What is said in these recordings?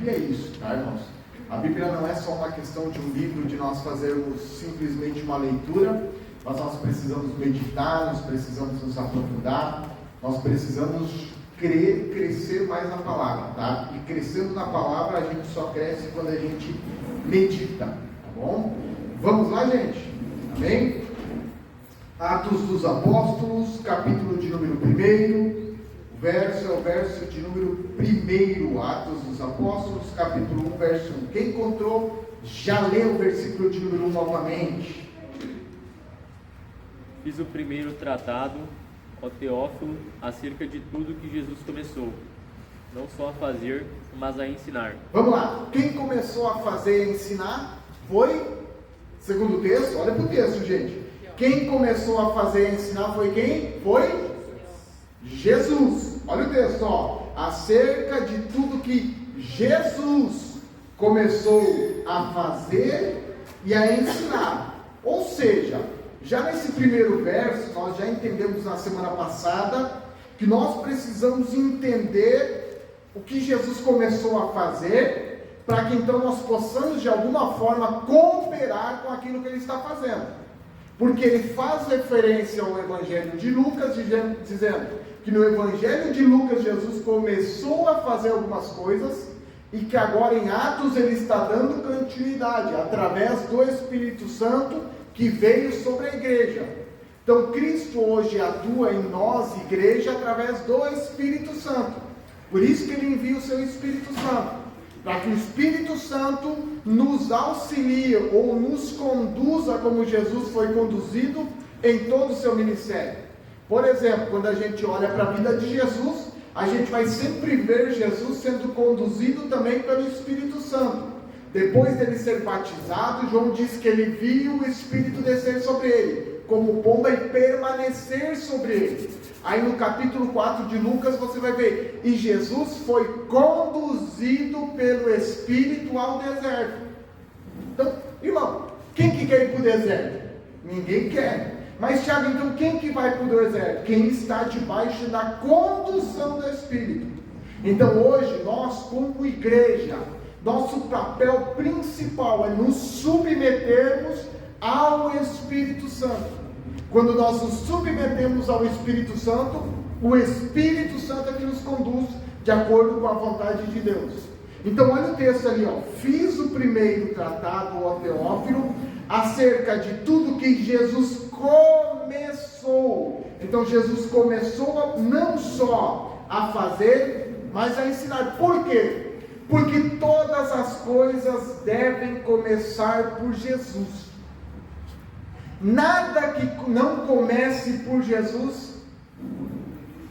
Bíblia é isso, tá, irmãos? A Bíblia não é só uma questão de um livro, de nós fazermos simplesmente uma leitura, mas nós precisamos meditar, nós precisamos nos aprofundar, nós precisamos crescer mais na palavra, tá? E crescendo na palavra, a gente só cresce quando a gente medita, tá bom? Vamos lá, gente? Amém? Atos dos Apóstolos, capítulo de número 1, verso é o verso de número 1, Atos dos Apóstolos, capítulo 1, verso 1. Quem encontrou, já leu o versículo de número 1 novamente. Fiz o primeiro tratado, ó Teófilo, acerca de tudo que Jesus começou, não só a fazer, mas a ensinar. Vamos lá, quem começou a fazer e ensinar foi, segundo o texto, olha para o texto, gente. Quem começou a fazer e ensinar foi quem? Foi Jesus. Olha o texto, ó. Acerca de tudo que Jesus começou a fazer e a ensinar. Ou seja, já nesse primeiro verso, nós já entendemos na semana passada que nós precisamos entender o que Jesus começou a fazer, para que então nós possamos de alguma forma cooperar com aquilo que ele está fazendo. Porque ele faz referência ao Evangelho de Lucas, dizendo que no Evangelho de Lucas Jesus começou a fazer algumas coisas e que agora em Atos ele está dando continuidade através do Espírito Santo que veio sobre a igreja. Então Cristo hoje atua em nós, igreja, através do Espírito Santo. Por isso que ele envia o seu Espírito Santo, para que o Espírito Santo nos auxilie ou nos conduza como Jesus foi conduzido em todo o seu ministério. Por exemplo, quando a gente olha para a vida de Jesus, a gente vai sempre ver Jesus sendo conduzido também pelo Espírito Santo. Depois dele ser batizado, João diz que ele viu o Espírito descer sobre ele, como pomba, e permanecer sobre ele. Aí no capítulo 4 de Lucas você vai ver, e Jesus foi conduzido pelo Espírito ao deserto. Então, irmão, quem que quer ir para o deserto? Ninguém quer. Mas Tiago, então quem que vai para o deserto? Quem está debaixo da condução do Espírito. Então hoje, nós como igreja, nosso papel principal é nos submetermos ao Espírito Santo. Quando nós nos submetemos ao Espírito Santo, o Espírito Santo é que nos conduz de acordo com a vontade de Deus. Então olha o texto ali, ó. Fiz o primeiro tratado, ó Teófilo, acerca de tudo que Jesus começou. Então Jesus começou não só a fazer, mas a ensinar. Por quê? Porque todas as coisas devem começar por Jesus. Nada que não comece por Jesus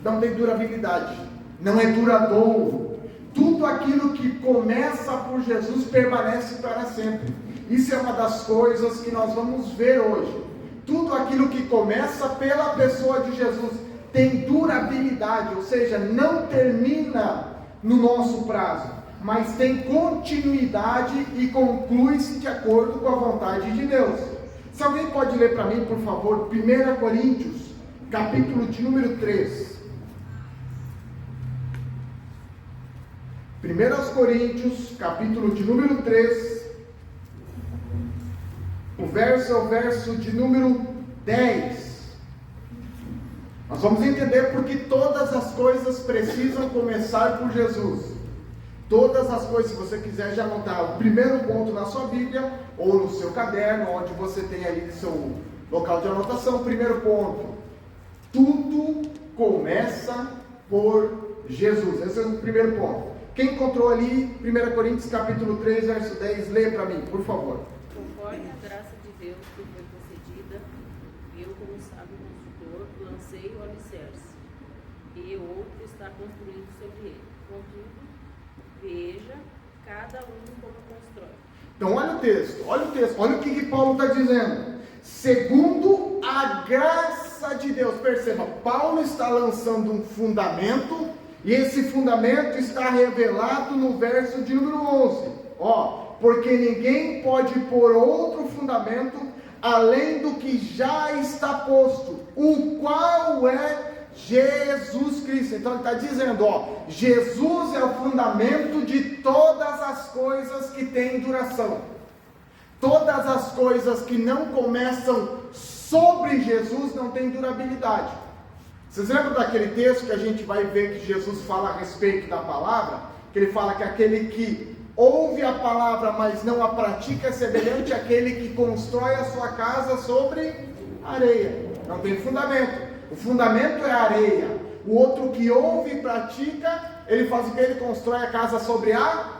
não tem durabilidade, não é duradouro. Tudo aquilo que começa por Jesus permanece para sempre. Isso é uma das coisas que nós vamos ver hoje. Tudo aquilo que começa pela pessoa de Jesus tem durabilidade, ou seja, não termina no nosso prazo, mas tem continuidade e conclui-se de acordo com a vontade de Deus. Se alguém pode ler para mim, por favor, 1 Coríntios, capítulo de número 3. 1 Coríntios, capítulo de número 3. O verso é o verso de número 10. Nós vamos entender porque todas as coisas precisam começar por Jesus. Todas as coisas, se você quiser já anotar o primeiro ponto na sua Bíblia, ou no seu caderno, onde você tem ali seu local de anotação, primeiro ponto, tudo começa por Jesus. Esse é o primeiro ponto. Quem encontrou ali, 1 Coríntios capítulo 3, verso 10, lê para mim, por favor. Conforme a graça de Deus que foi concedida, eu, como sábio construtor, lancei o alicerce, e outro está construindo sobre ele. Contudo, veja cada um como constrói. Então olha o texto, olha o que Paulo está dizendo. Segundo a graça de Deus, perceba, Paulo está lançando um fundamento, e esse fundamento está revelado no verso de número 11. Porque ninguém pode pôr outro fundamento além do que já está posto, o qual é Jesus Cristo. Então ele está dizendo, Jesus é o fundamento de todas coisas que têm duração. Todas as coisas que não começam sobre Jesus não têm durabilidade. Vocês lembram daquele texto que a gente vai ver que Jesus fala a respeito da palavra? Que ele fala que aquele que ouve a palavra, mas não a pratica, é semelhante àquele que constrói a sua casa sobre areia. Não tem fundamento. O fundamento é a areia. O outro que ouve e pratica, ele faz o que? Ele constrói a casa sobre a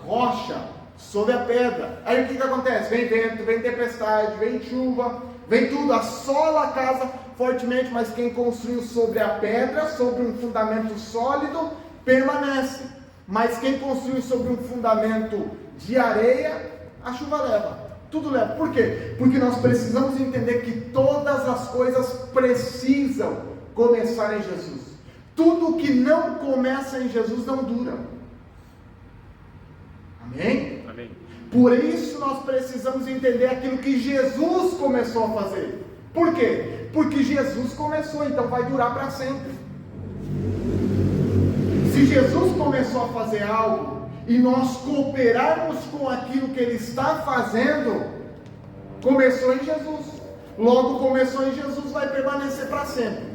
rocha, sobre a pedra. Aí o que acontece? Vem vento, vem tempestade, vem chuva, vem tudo, assola a casa fortemente, mas quem construiu sobre a pedra, sobre um fundamento sólido, permanece. Mas quem construiu sobre um fundamento de areia, a chuva leva, tudo leva. Por quê? Porque nós precisamos entender que todas as coisas precisam começar em Jesus. Tudo que não começa em Jesus não dura. Amém? Amém. Por isso nós precisamos entender aquilo que Jesus começou a fazer. Por quê? Porque Jesus começou, então vai durar para sempre. Se Jesus começou a fazer algo e nós cooperarmos com aquilo que Ele está fazendo, começou em Jesus. Logo começou em Jesus, vai permanecer para sempre.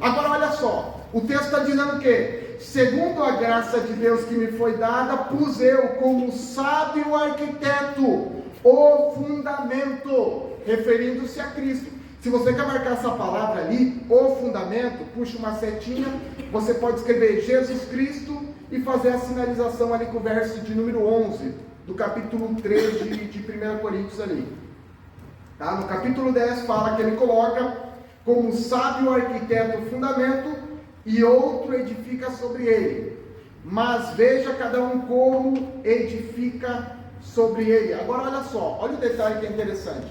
Agora olha só, o texto está dizendo o quê? Segundo a graça de Deus que me foi dada, pus eu como sábio arquiteto o fundamento, referindo-se a Cristo. Se você quer marcar essa palavra ali, o fundamento, puxa uma setinha, você pode escrever Jesus Cristo e fazer a sinalização ali com o verso de número 11, do capítulo 3 de 1 Coríntios ali. Tá? No capítulo 10 fala que ele coloca como sábio arquiteto o fundamento e outro edifica sobre ele. Mas veja cada um como edifica sobre ele. Agora olha só, olha o detalhe que é interessante.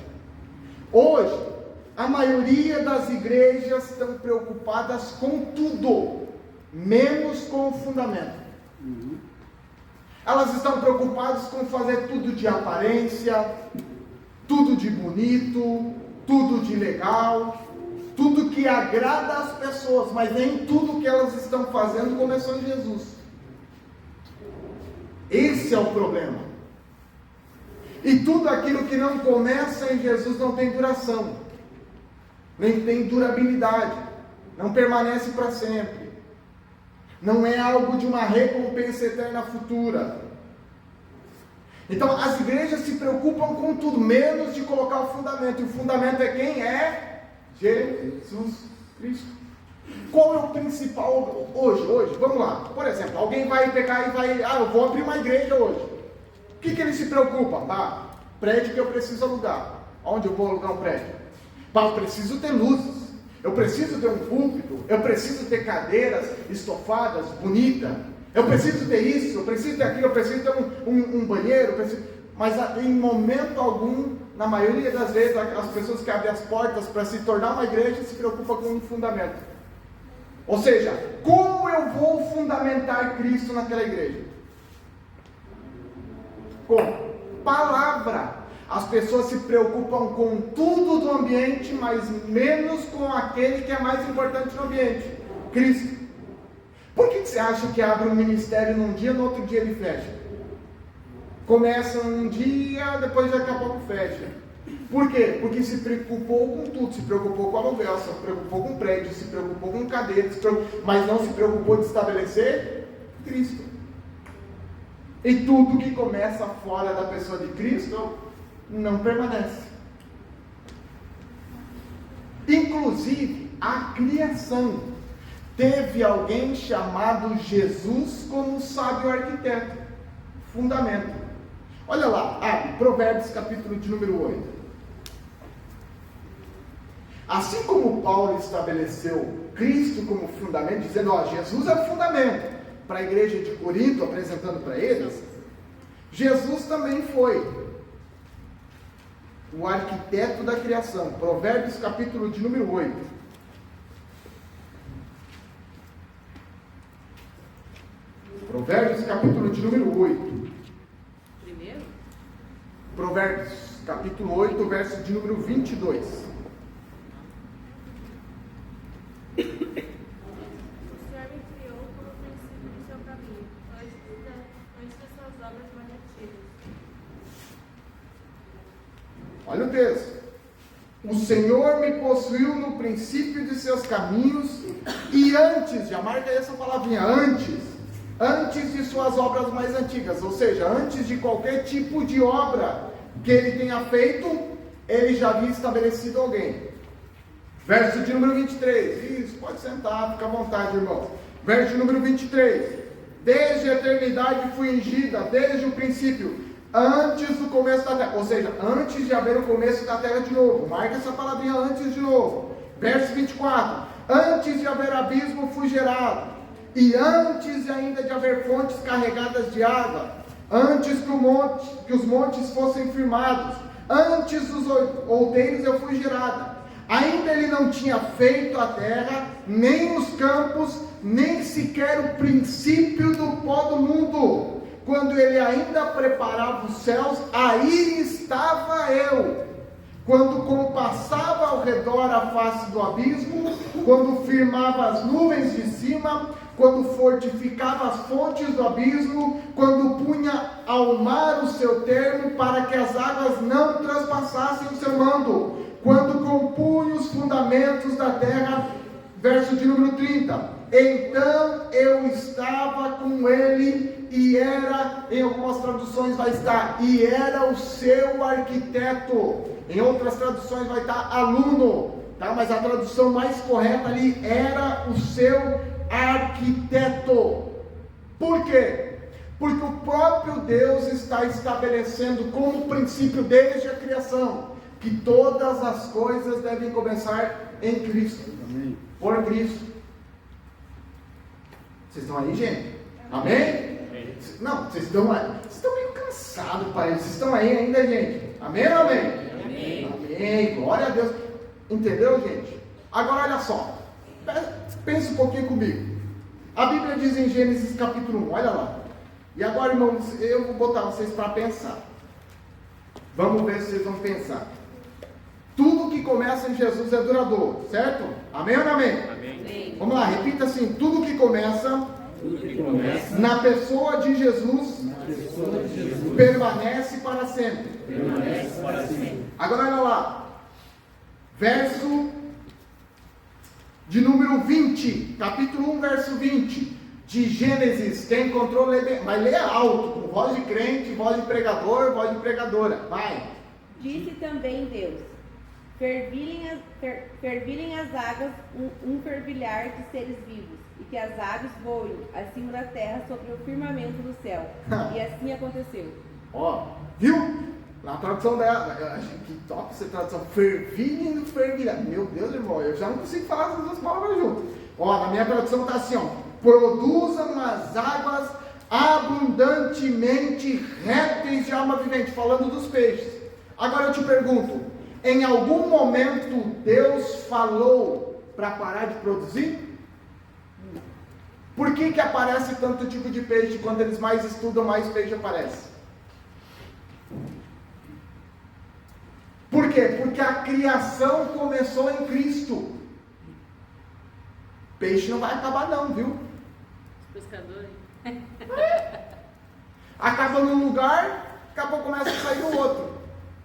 Hoje, a maioria das igrejas estão preocupadas com tudo, menos com o fundamento. Elas estão preocupadas com fazer tudo de aparência, tudo de bonito, tudo de legal, tudo que agrada às pessoas, mas nem tudo que elas estão fazendo começou em Jesus. Esse é o problema. E tudo aquilo que não começa em Jesus não tem duração, nem tem durabilidade, não permanece para sempre, não é algo de uma recompensa eterna futura. Então as igrejas se preocupam com tudo, menos de colocar o fundamento, e o fundamento é quem? É Jesus Cristo. Qual é o principal hoje? Vamos lá, por exemplo, alguém vai pegar e vai, eu vou abrir uma igreja hoje. O que ele se preocupa? Prédio que eu preciso alugar. Onde eu vou alugar um prédio? Eu preciso ter luzes, eu preciso ter um púlpito, eu preciso ter cadeiras estofadas, bonitas, eu preciso ter isso, eu preciso ter aquilo, eu preciso ter um banheiro, mas em momento algum, na maioria das vezes, as pessoas que abrem as portas para se tornar uma igreja se preocupam com um fundamento. Ou seja, como eu vou fundamentar Cristo naquela igreja? Como? Palavra. As pessoas se preocupam com tudo do ambiente, mas menos com aquele que é mais importante no ambiente, Cristo. Por que você acha que abre um ministério num dia, no outro dia ele fecha? Começa um dia, depois daqui a pouco fecha. Por quê? Porque se preocupou com tudo, se preocupou com aluguel, se preocupou com prédio, se preocupou com cadeira, mas não se preocupou de estabelecer Cristo. E tudo que começa fora da pessoa de Cristo não permanece. Inclusive, a criação teve alguém chamado Jesus como sábio arquiteto, fundamento. Olha lá, abre Provérbios capítulo de número 8. Assim como Paulo estabeleceu Cristo como fundamento, dizendo, Jesus é o fundamento, para a igreja de Corinto, apresentando para eles, Jesus também foi o arquiteto da criação. Provérbios capítulo de número 8. Provérbios capítulo de número 8. Primeiro? Provérbios capítulo 8, verso de número 22. O Senhor me criou como princípio do seu caminho, antes de suas obras mais antigas. Olha o texto. O Senhor me possuiu no princípio de seus caminhos e antes, já marca essa palavrinha, antes de suas obras mais antigas, ou seja, antes de qualquer tipo de obra que ele tenha feito, ele já havia estabelecido alguém. Verso de número 23, isso, pode sentar, fica à vontade, irmão. Verso de número 23, desde a eternidade fui ungida, desde o princípio, antes do começo da terra, ou seja, antes de haver o começo da terra de novo, marca essa palavrinha antes de novo. Verso 24, antes de haver abismo fui gerado, e antes ainda de haver fontes carregadas de água, antes que os montes fossem firmados, antes dos outeiros eu fui gerada. Ainda ele não tinha feito a terra, nem os campos, nem sequer o princípio do pó do mundo. Quando ele ainda preparava os céus, aí estava eu. Quando compassava ao redor a face do abismo, quando firmava as nuvens de cima, quando fortificava as fontes do abismo, quando punha ao mar o seu termo para que as águas não transpassassem o seu mando, quando compunha os fundamentos da terra, verso de número 30, então eu estava com ele e era, em algumas traduções vai estar, e era o seu arquiteto, em outras traduções vai estar aluno, tá? Mas a tradução mais correta ali, era o seu arquiteto. Por quê? Porque o próprio Deus está estabelecendo como princípio desde a criação, que todas as coisas devem começar em Cristo. Amém. Por Cristo. Vocês estão aí, gente? Amém? Amém. Não, vocês estão meio cansados, pai. Vocês estão aí ainda, gente? Amém ou amém? Amém. Amém. Glória a Deus. Entendeu, gente? Agora olha só. Pensa um pouquinho comigo. A Bíblia diz em Gênesis capítulo 1, olha lá. E agora, irmãos, eu vou botar vocês para pensar. Vamos ver se vocês vão pensar. Tudo que começa em Jesus é duradouro, certo? Amém ou não amém? Amém. Vamos lá, repita assim: tudo que começa na pessoa de Jesus, permanece para sempre. Agora olha lá, verso de número 20, capítulo 1, verso 20 de Gênesis. Quem encontrou, mas lê alto, com voz de crente, voz de pregador, voz de pregadora. Vai. Disse também Deus: fervilhem as águas um fervilhar de seres vivos, e que as aves voem acima da terra sobre o firmamento do céu. E assim aconteceu. Ó, viu? Na tradução dela, eu acho que top essa tradução, fervilhem no fervilhar. Meu Deus, irmão, eu já não consigo falar essas duas palavras juntas. Ó, na minha tradução está assim, ó: produzam as águas abundantemente répteis de alma vivente, falando dos peixes. Agora eu te pergunto, em algum momento Deus falou para parar de produzir? Por que aparece tanto tipo de peixe? Quando eles mais estudam, mais peixe aparece. Por quê? Porque a criação começou em Cristo. Peixe não vai acabar não, viu? Os pescadores. Acaba num lugar, acabou, começa a sair do outro.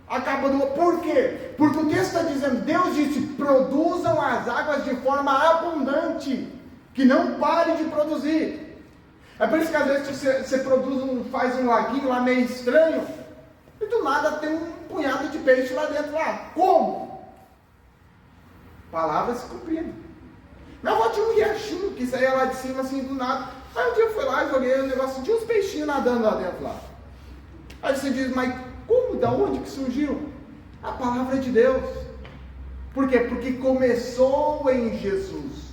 Acaba do outro. Por quê? Porque o texto está dizendo, Deus disse, produzam as águas de forma abundante, que não pare de produzir. É por isso que às vezes você faz um laguinho lá meio estranho, e do nada tem um punhado de peixe lá dentro. Lá. Como? Palavra se cumprindo. Meu avó tinha um riachinho que saía lá de cima assim do nada. Aí um dia eu fui lá e joguei um negócio, tinha uns peixinhos nadando lá dentro lá. Aí você diz, mas como? Da onde que surgiu? A palavra de Deus. Por quê? Porque começou em Jesus.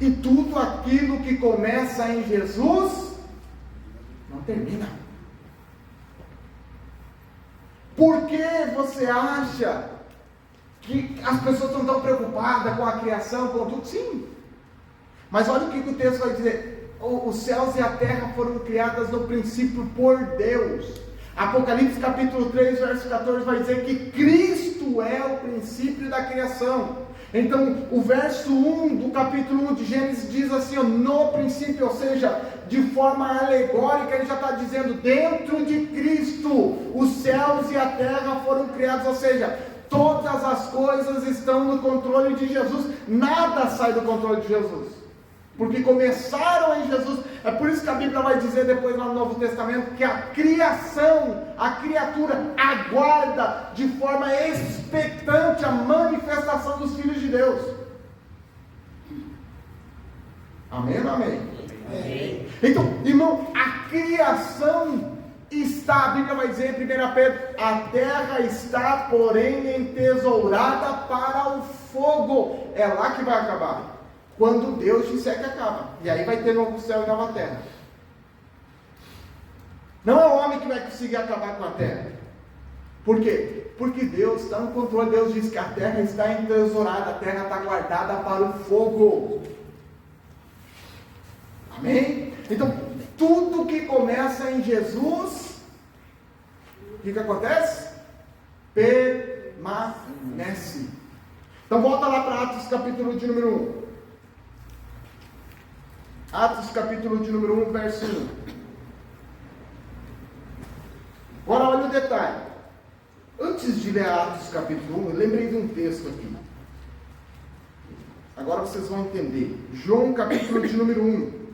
E tudo aquilo que começa em Jesus não termina. Por que você acha que as pessoas estão tão preocupadas com a criação, com tudo? Sim. Mas olha o que o texto vai dizer. Os céus e a terra foram criadas no princípio por Deus. Apocalipse capítulo 3, verso 14 vai dizer que Cristo é o princípio da criação. Então, o verso 1 do capítulo 1 de Gênesis diz assim, ó, no princípio, ou seja, de forma alegórica, ele já está dizendo, dentro de Cristo, os céus e a terra foram criados, ou seja, todas as coisas estão no controle de Jesus, nada sai do controle de Jesus, porque começaram em Jesus. É por isso que a Bíblia vai dizer depois lá no Novo Testamento, que a criação, a criatura aguarda de forma expectante a manifestação dos filhos de Deus. Amém ou amém? Amém. Então, irmão, a criação está, a Bíblia vai dizer em 1 Pedro, a terra está, porém, entesourada para o fogo. É lá que vai acabar, quando Deus disser que acaba, e aí vai ter novo céu e nova terra. Não é o homem que vai conseguir acabar com a terra. Por quê? Porque Deus está no controle. Deus diz que a terra está entesourada, a terra está guardada para o fogo. Amém? Então, tudo que começa em Jesus, o que acontece? Permanece. Então volta lá para Atos capítulo de número 1. Atos capítulo de número 1, verso 1. Agora olha o detalhe. Antes de ler Atos capítulo 1, eu lembrei de um texto aqui. Agora vocês vão entender. João capítulo de número 1,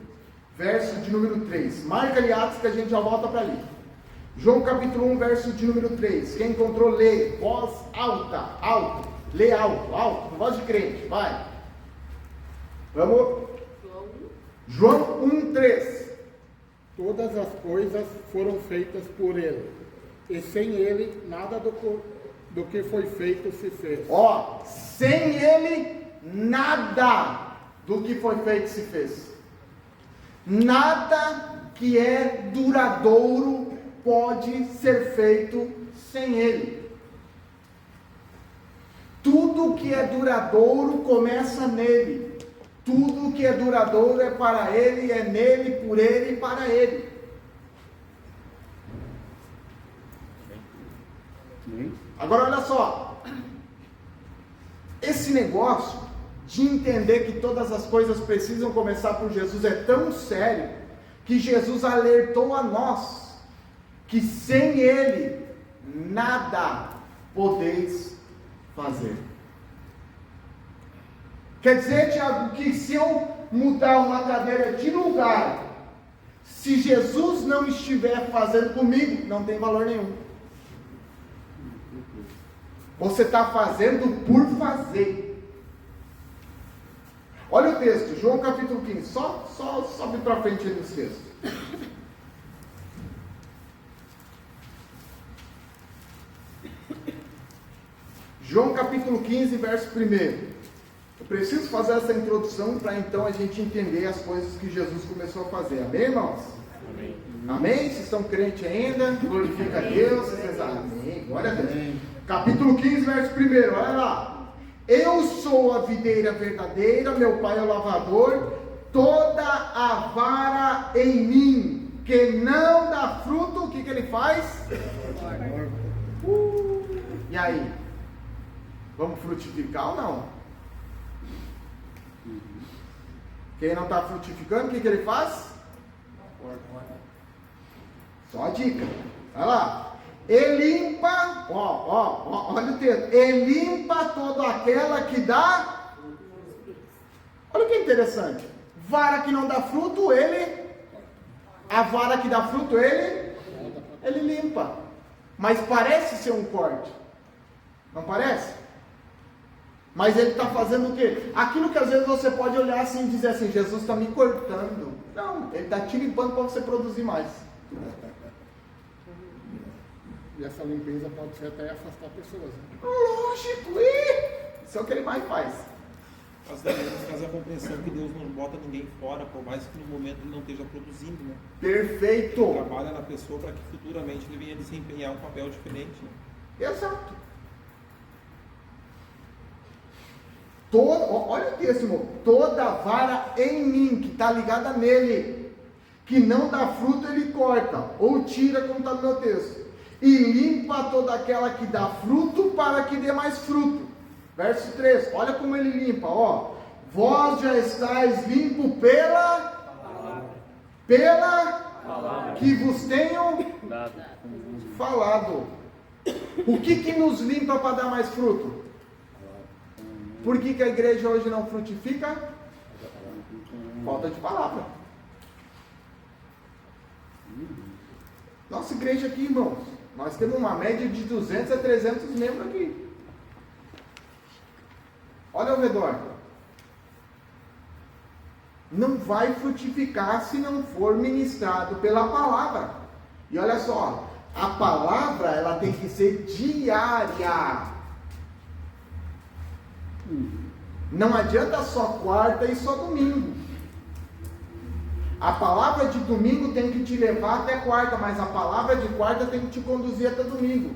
verso de número 3. Marca ali Atos que a gente já volta para ali. João capítulo 1, verso de número 3. Quem encontrou, lê. Voz alta, alto. Lê alto, alto. Voz de crente, vai. Vamos. João 1,3. Todas as coisas foram feitas por ele, e sem ele nada do que foi feito se fez. Ó, sem ele nada do que foi feito se fez. Nada que é duradouro pode ser feito sem ele. Tudo que é duradouro começa nele. Tudo que é duradouro é para ele, é nele, por ele e para ele. Agora olha só. Esse negócio de entender que todas as coisas precisam começar por Jesus é tão sério, que Jesus alertou a nós, que sem ele, nada podeis fazer. Quer dizer, Tiago, que se eu mudar uma cadeira de lugar, se Jesus não estiver fazendo comigo, não tem valor nenhum. Você está fazendo por fazer. Olha o texto, João capítulo 15, só sobe para frente aí nos textos. João capítulo 15, verso 1. Eu preciso fazer essa introdução para então a gente entender as coisas que Jesus começou a fazer. Amém, irmãos? Amém. Amém? Vocês estão crentes ainda? Glorifica a Deus. Amém. Glória a Deus. Capítulo 15, verso 1. Olha lá. Eu sou a videira verdadeira, meu pai é o lavrador. Toda a vara em mim que não dá fruto, o que ele faz? E aí? Vamos frutificar ou não? Quem não está frutificando, o que ele faz? Só a dica. Olha lá. Ele limpa, olha o texto. Ele limpa toda aquela que dá. Olha que interessante. Vara que não dá fruto, a vara que dá fruto, ele limpa. Mas parece ser um corte. Não parece? Mas ele está fazendo o quê? Aquilo que às vezes você pode olhar assim e dizer assim, Jesus está me cortando. Não, ele está te limpando para você produzir mais. E essa limpeza pode ser até afastar pessoas. Né? Lógico, isso é o que ele mais faz. Nós devemos fazer a compreensão que Deus não bota ninguém fora, por mais que no momento ele não esteja produzindo, né? Perfeito. Ele trabalha na pessoa para que futuramente ele venha desempenhar um papel diferente. Né? Exato. Olha o texto, irmão. Toda vara em mim, que está ligada nele, que não dá fruto, ele corta, ou tira, como está no meu texto. E limpa toda aquela que dá fruto, para que dê mais fruto. Verso 3, olha como ele limpa, ó. Vós já estáis limpo pela que vos tenho falado. O que nos limpa para dar mais fruto? Por que a igreja hoje não frutifica? Falta de palavra. Nossa igreja aqui, irmãos, nós temos uma média de 200 a 300 membros aqui. Olha ao redor. Não vai frutificar se não for ministrado pela palavra. E olha só, a palavra ela tem que ser diária. Não adianta só quarta e só domingo. A palavra de domingo tem que te levar até quarta, mas a palavra de quarta tem que te conduzir até domingo.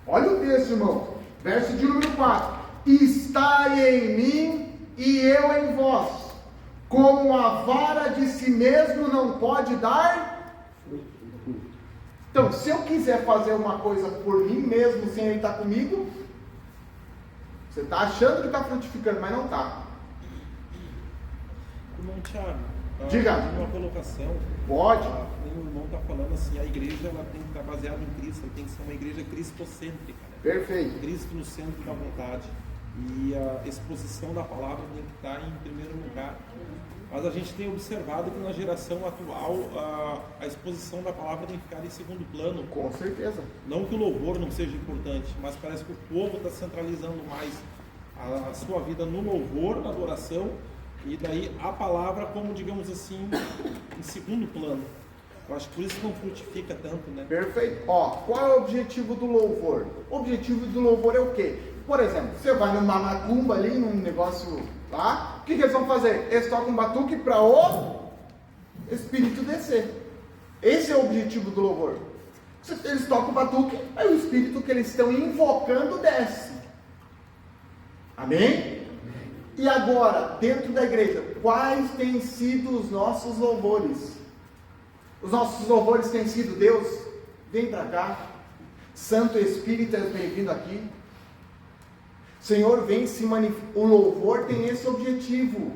Olha o texto, irmão. Verso de número 4. Estai em mim e eu em vós. Como a vara de si mesmo não pode dar. Então, se eu quiser fazer uma coisa por mim mesmo sem ele estar comigo, você está achando que está frutificando, mas não está. Irmão Thiago, Diga. Uma colocação. Pode. O irmão está falando assim, a igreja ela tem que estar baseada em Cristo, ela tem que ser uma igreja cristocêntrica. Né? Perfeito. Cristo no centro da vontade. E a exposição da palavra tem que estar em primeiro lugar. Mas a gente tem observado que na geração atual a exposição da palavra tem que ficar em segundo plano. Com certeza. Não que o louvor não seja importante, mas parece que o povo está centralizando mais a sua vida no louvor, na adoração, e daí a palavra como, digamos assim, em segundo plano. Eu acho que por isso não frutifica tanto, né? Perfeito. Ó, qual é o objetivo do louvor? O objetivo do louvor é o quê? Por exemplo, você vai numa macumba ali, num negócio lá, o que eles vão fazer? Eles tocam um batuque para o Espírito descer. Esse é o objetivo do louvor. Eles tocam o batuque, aí o Espírito que eles estão invocando desce. Amém? E agora, dentro da igreja, quais têm sido os nossos louvores? Os nossos louvores têm sido: Deus, vem para cá. Santo Espírito, é bem-vindo aqui. Senhor, vem se manifestar. O louvor tem esse objetivo: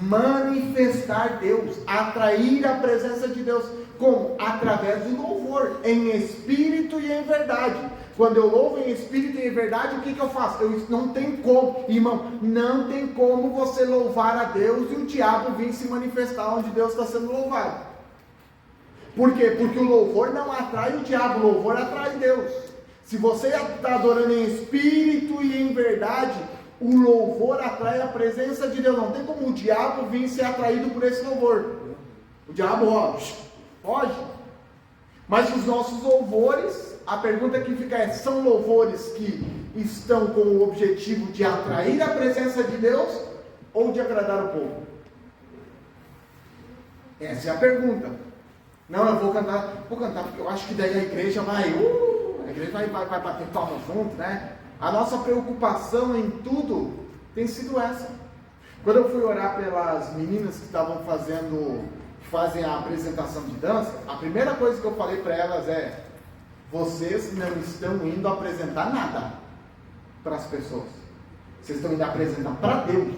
manifestar Deus, atrair a presença de Deus. Como? Através do louvor, em espírito e em verdade. Quando eu louvo em espírito e em verdade, o que eu faço? Não tem como, irmão, não tem como você louvar a Deus e o diabo vir se manifestar onde Deus está sendo louvado. Por quê? Porque o louvor não atrai o diabo, o louvor atrai Deus. Se você está adorando em espírito e em verdade, o louvor atrai a presença de Deus. Não tem como o diabo vir ser atraído por esse louvor. O diabo, ó, pode. Mas os nossos louvores, a pergunta que fica é: são louvores que estão com o objetivo de atrair a presença de Deus ou de agradar o povo? Essa é a pergunta. Não, eu vou cantar porque eu acho que daí a igreja vai bater palma junto, né? A nossa preocupação em tudo tem sido essa. Quando eu fui orar pelas meninas que fazem a apresentação de dança, a primeira coisa que eu falei para elas é: vocês não estão indo apresentar nada para as pessoas, vocês estão indo apresentar para Deus.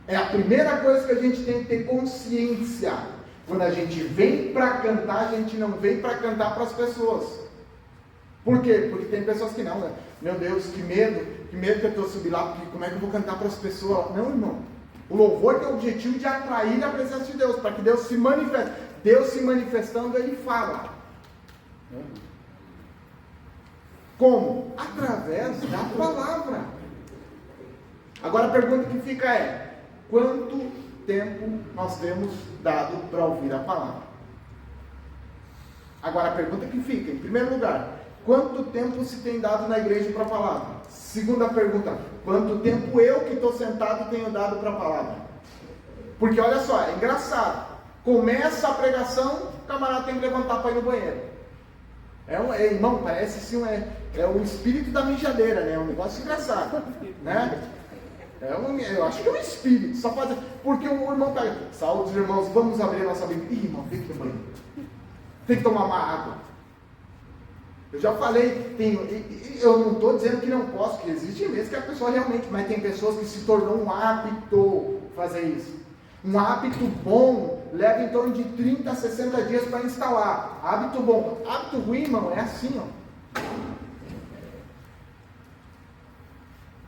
É a primeira coisa que a gente tem que ter consciência. Quando a gente vem para cantar, a gente não vem para cantar para as pessoas. Por quê? Porque tem pessoas que não, né? Meu Deus, que medo que eu estou subindo lá, porque como é que eu vou cantar para as pessoas? Não, irmão. O louvor tem o objetivo de atrair a presença de Deus, para que Deus se manifeste. Deus se manifestando, Ele fala. Como? Através da palavra. Agora a pergunta que fica é: quanto tempo nós temos dado para ouvir a palavra? Agora a pergunta que fica, em primeiro lugar, quanto tempo se tem dado na igreja para a palavra? Segunda pergunta, quanto tempo eu que estou sentado tenho dado para a palavra? Porque olha só, é engraçado, começa a pregação, o camarada tem que levantar para ir no banheiro. Irmão, parece assim, é o espírito da mijadeira, né? É um negócio engraçado, né? Eu acho que é um espírito, só fazer, porque o irmão pega: saúde, irmãos, vamos abrir a nossa Bíblia. Ih, irmão, tem que ir no banheiro, tem que tomar uma água. Eu já falei, eu não estou dizendo que não posso, que existe mesmo que a pessoa realmente, mas tem pessoas que se tornou um hábito fazer isso. Um hábito bom leva em torno de 30 a 60 dias para instalar. Hábito bom. Hábito ruim, irmão, é assim, ó.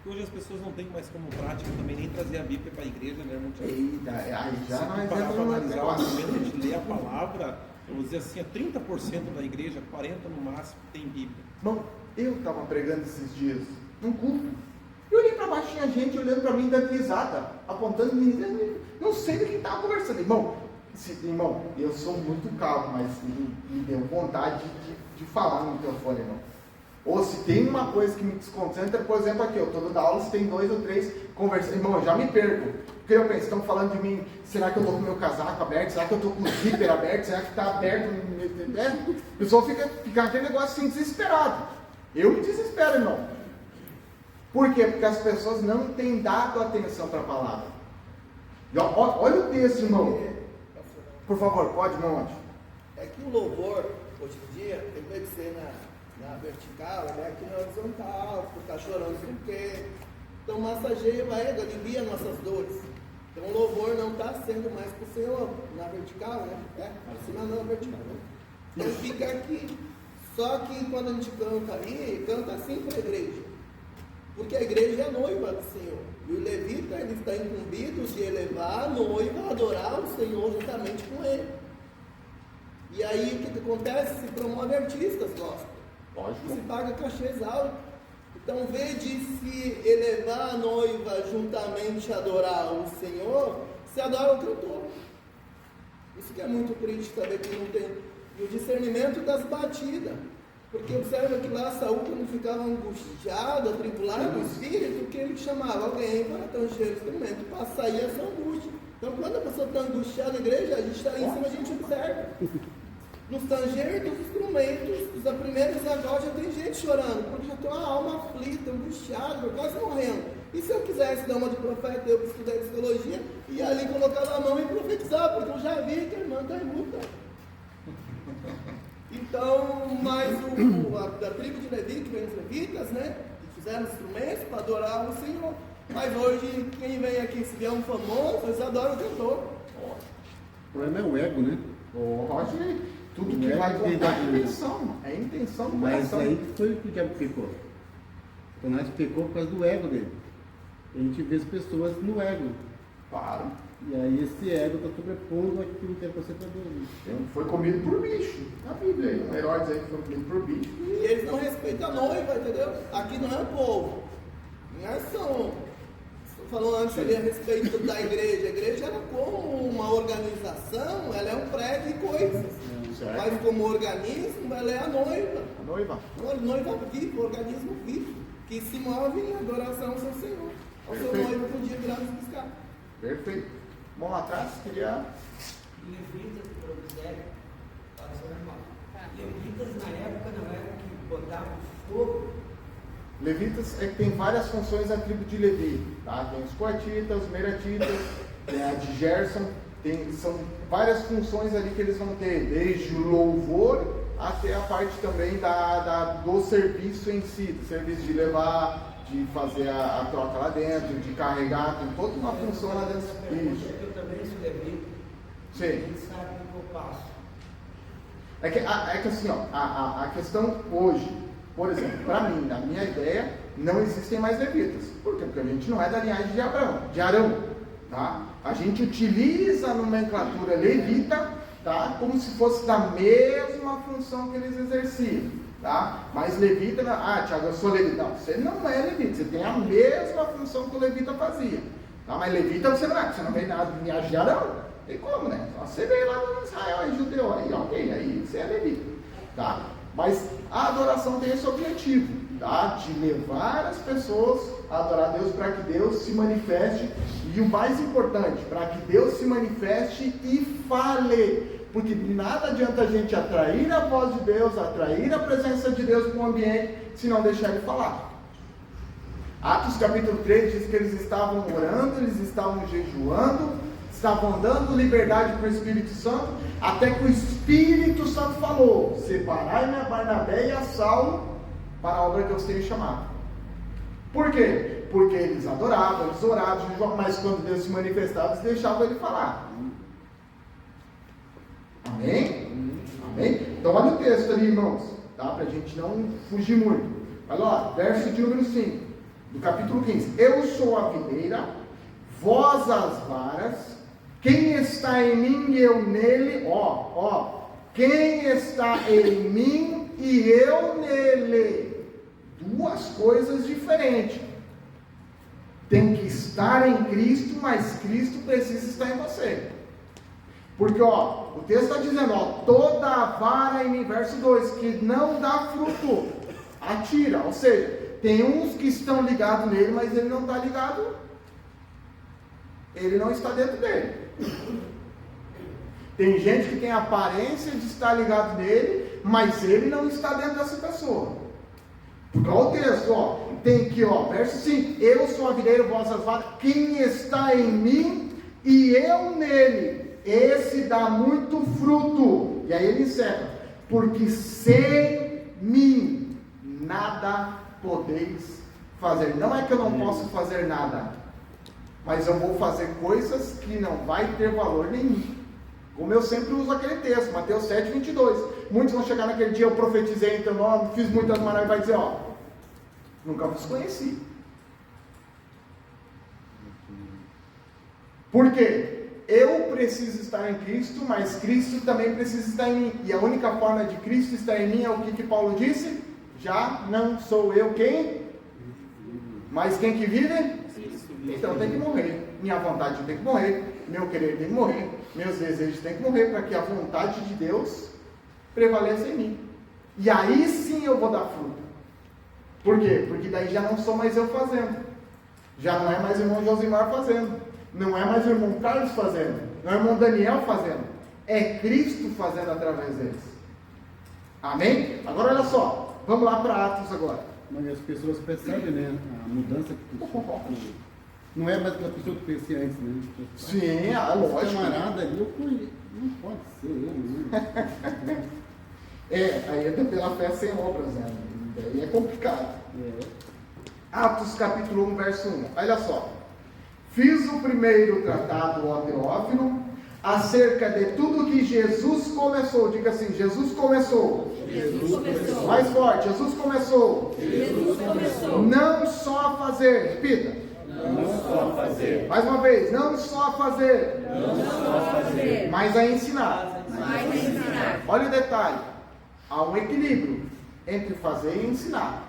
Hoje as pessoas não têm mais como prática também nem trazer a Bíblia para a igreja, né, irmão? Eita, aí já nós para entramos no analisar o negócio. momento de ler a palavra, eu vou dizer assim, 30% da igreja, 40% no máximo, tem Bíblia. Irmão, eu estava pregando esses dias num culto. Eu olhei para baixo, tinha gente olhando para mim, dando risada, apontando, não sei do que estava conversando. Irmão, eu sou muito calmo, mas me deu vontade de falar no microfone, irmão. Ou se tem uma coisa que me desconcentra, por exemplo, aqui, eu estou dando aula, se tem 2 ou 3 conversando, irmão, eu já me perco. Porque eu penso, estão falando de mim, será que eu estou com o meu casaco aberto? Será que eu estou com o zíper aberto? Será que está aberto? A pessoa fica aquele negócio assim, desesperado. Eu me desespero, irmão. Por quê? Porque as pessoas não têm dado atenção para a palavra. E olha o texto, irmão. Por favor, pode, irmão. É que o louvor, hoje em dia, em vez de ser na vertical, ele é aqui na horizontal, tu tá chorando por quê? Então massageia o ego, alivia nossas dores. Então o louvor não está sendo mais para o Senhor, na vertical, né? Acima não, vertical, né? Então fica aqui. Só que quando a gente canta ali, canta assim para a igreja. Porque a igreja é a noiva do Senhor. E o levita, ele está incumbido de elevar a noiva a adorar o Senhor juntamente com ele. E aí o que acontece? Se promove artistas gospel. Lógico. Se paga cachês altos. Então, em vez de se elevar a noiva juntamente a adorar o Senhor, se adora o cantor. Isso que é muito triste saber que não tem. E o discernimento das batidas. Porque observa que lá Saul, quando ficava angustiado, atribulado no espírito, que ele chamava alguém para tanger o instrumento, para sair essa angústia. Então, quando a pessoa está angustiada na igreja, a gente está em cima, a gente observa. Nos tanger dos instrumentos, da primeira agora já tem gente chorando, porque já tem uma alma aflita, angustiada, quase morrendo. E se eu quisesse dar uma de profeta, eu que estudei psicologia, ia ali colocar a mão e profetizar, porque eu já vi que a irmã está em luta. Então, mas da tribo de Levi, que vem os levitas, né? Que fizeram instrumentos para adorar o Senhor. Mas hoje, quem vem aqui, se vier um famoso, eles adoram o cantor. O problema é o ego, né? Roger, tudo que vai contar é intenção. É intenção do Mas coração. aí foi o que o diabo pecou. Então nós pecou por causa do ego dele. A gente vê as pessoas no ego. Claro. E aí esse ego está sobrepondo aquilo que é para ser para Deus. Foi comido por bicho. Na Bíblia aí, um herói diz aí que foi comido por bicho. E eles não respeitam a noiva, entendeu? Aqui não é o povo. Não é só. Estou falando antes ali a respeito da igreja. A igreja era como uma organização, ela é um prédio e coisas. Certo. Mas como organismo, ela é a noiva. A noiva. Noiva viva, organismo vivo, que se move em adoração ao seu Senhor. Ao seu Perfeito. noivo podia virar nos buscar. Perfeito. Bom, lá atrás, queria... Levitas, para obséquio, levitas na época não era que botavam fogo. Levitas é que tem várias funções na tribo de Levi, tá? Tem os coatitas, os meratitas, tem a de Gerson, são várias funções ali que eles vão ter, desde o louvor até a parte também do serviço em si, do serviço de levar, de fazer a troca lá dentro, de carregar, tem toda uma função lá dentro. Isso. Eu também sou levita. Sim. Ele sabe o que eu passo. É que assim, ó, a questão hoje, por exemplo, para mim, na minha ideia, não existem mais levitas. Por quê? Porque a gente não é da linhagem de Arão, tá? A gente utiliza a nomenclatura levita, tá? Como se fosse da mesma função que eles exerciam, tá? Mas levita, Tiago, eu sou levita. Não, você não é levita, você tem a mesma função que o levita fazia, tá? Mas levita você não vem da linhagem de Arão. Tem como, né? Só você veio lá no Israel e judeu, aí ok, aí você é levita, tá? Mas a adoração tem esse objetivo, tá? De levar as pessoas a adorar a Deus para que Deus se manifeste. E o mais importante, para que Deus se manifeste e fale. Porque nada adianta a gente atrair a voz de Deus, atrair a presença de Deus para o ambiente, se não deixar ele falar. Atos capítulo 3 diz que eles estavam orando, eles estavam jejuando, estavam dando liberdade para o Espírito Santo, até que o Espírito Santo falou: separai-me a Barnabé e a Saulo para a obra que eu os tenho chamado. Por quê? Porque eles adoravam, eles oravam, mas quando Deus se manifestava, eles deixavam ele falar. Amém? Amém? Então olha o texto ali, irmãos, tá? Para a gente não fugir muito. Olha lá, verso de número 5, do capítulo 15. Eu sou a videira, vós as varas, quem está em mim e eu nele, quem está em mim e eu nele. Duas coisas diferentes. Tem que estar em Cristo, mas Cristo precisa estar em você. Porque, o texto está dizendo, toda a vara em mim, verso 2, que não dá fruto, atira. Ou seja, tem uns que estão ligados nele, mas ele não está ligado. Ele não está dentro dele. Tem gente que tem a aparência de estar ligado nele, mas ele não está dentro dessa pessoa. Porque olha o texto, tem aqui, verso 5, eu sou a videira, vós as varas, quem está em mim e eu nele, esse dá muito fruto. E aí ele encerra, porque sem mim nada podeis fazer. Não é que eu não posso fazer nada, mas eu vou fazer coisas que não vai ter valor nenhum. Como eu sempre uso aquele texto, Mateus 7, 22. Muitos vão chegar naquele dia, eu profetizei em teu nome, fiz muitas maravilhas, vai dizer, nunca vos conheci. Por quê? Eu preciso estar em Cristo, mas Cristo também precisa estar em mim. E a única forma de Cristo estar em mim é o que Paulo disse? Já não sou eu quem? Mas quem que vive? Então tem que morrer. Minha vontade tem que morrer. Meu querer tem que morrer. Meus desejos têm que morrer para que a vontade de Deus prevaleça em mim. E aí sim eu vou dar fruto. Por quê? Porque daí já não sou mais eu fazendo. Já não é mais o irmão Josimar fazendo. Não é mais o irmão Carlos fazendo. Não é o irmão Daniel fazendo. É Cristo fazendo através deles. Amém? Agora olha só. Vamos lá para Atos agora. Mas as pessoas percebem, né? A mudança que tu não é mais aquela pessoa que conhecia antes, né? Sim, lógico. Esse camarada ali, eu conheço. Não pode ser ele, né? Aí entra pela fé sem obras, né? Daí é complicado. Atos capítulo 1, verso 1. Olha só. Fiz o primeiro tratado, ó Teófilo, acerca de tudo que Jesus começou. Diga assim, Jesus começou. Jesus começou. Mais forte, Jesus começou. Jesus começou. Não só a fazer, repita. Não só a fazer. Mais uma vez, não só a fazer. Não só a fazer. Mas a ensinar. Mas a ensinar. Olha o detalhe. Há um equilíbrio entre fazer e ensinar.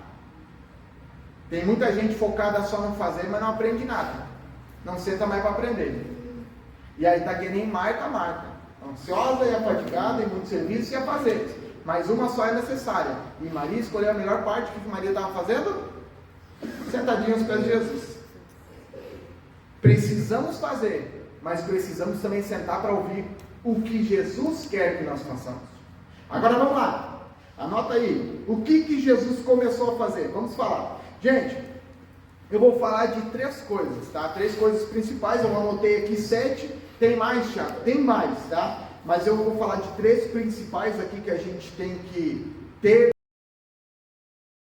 Tem muita gente focada só no fazer, mas não aprende nada. Não senta mais para aprender. E aí está que nem Marta. Ansiosa e afadigada, em muito serviço e a fazer. Mas uma só é necessária. E Maria escolheu a melhor parte. O que Maria estava fazendo? Sentadinha aos pés de Jesus. Precisamos fazer, mas precisamos também sentar para ouvir o que Jesus quer que nós façamos. Agora vamos lá. Anota aí. O que Jesus começou a fazer? Vamos falar. Gente, eu vou falar de 3 coisas, tá? 3 coisas principais. Eu anotei aqui 7. Tem mais, Thiago? Tem mais, tá? Mas eu vou falar de 3 principais aqui que a gente tem que ter